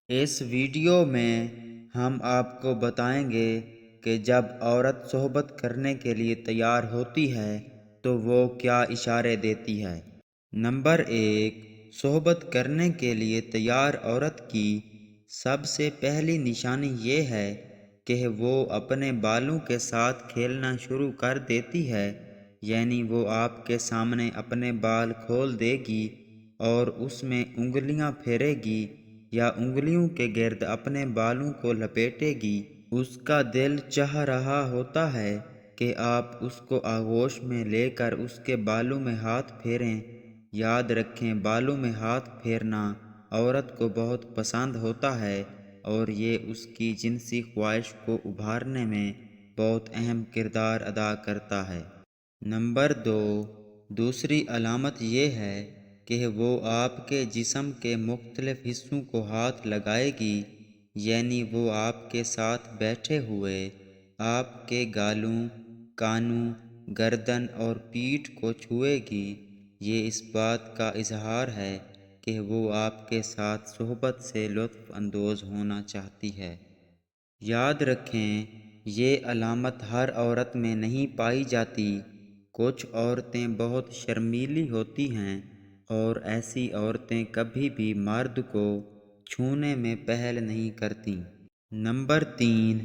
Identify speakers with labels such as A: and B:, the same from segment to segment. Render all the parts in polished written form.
A: اس video میں ہم آپ کو بتائیں گے کہ جب عورت صحبت کرنے کے لیے تیار ہوتی ہے تو وہ کیا اشارے دیتی ہے۔ نمبر 1، صحبت کرنے کے لیے تیار عورت کی سب سے پہلی نشانی یہ ہے کہ وہ اپنے بالوں کے ساتھ کھیلنا شروع کر دیتی ہے، یعنی وہ آپ کے سامنے اپنے بال کھول دے گی اور اس میں انگلیاں پھیرے گی یا انگلیوں کے گرد اپنے بالوں کو لپیٹے گی۔ اس کا دل چاہ رہا ہوتا ہے کہ آپ اس کو آغوش میں لے کر اس کے بالوں میں ہاتھ پھیریں۔ یاد رکھیں، بالوں میں ہاتھ پھیرنا عورت کو بہت پسند ہوتا ہے اور یہ اس کی جنسی خواہش کو ابھارنے میں بہت اہم کردار ادا کرتا ہے۔ نمبر 2، دوسری علامت یہ ہے کہ وہ آپ کے جسم کے مختلف حصوں کو ہاتھ لگائے گی، یعنی وہ آپ کے ساتھ بیٹھے ہوئے آپ کے گالوں، کانوں، گردن اور پیٹھ کو چھوئے گی۔ یہ اس بات کا اظہار ہے کہ وہ آپ کے ساتھ صحبت سے لطف اندوز ہونا چاہتی ہے۔ یاد رکھیں، یہ علامت ہر عورت میں نہیں پائی جاتی۔ کچھ عورتیں بہت شرمیلی ہوتی ہیں اور ایسی عورتیں کبھی بھی مرد کو چھونے میں پہل نہیں کرتیں۔ نمبر 3،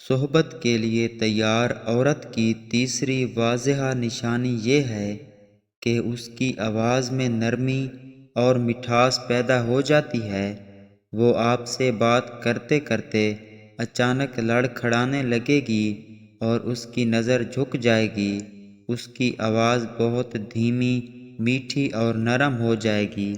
A: صحبت کے لیے تیار عورت کی تیسری واضح نشانی یہ ہے کہ اس کی آواز میں نرمی اور مٹھاس پیدا ہو جاتی ہے۔ وہ آپ سے بات کرتے کرتے اچانک لڑکھڑانے لگے گی اور اس کی نظر جھک جائے گی۔ اس کی آواز بہت دھیمی، میٹھی اور نرم ہو جائے گی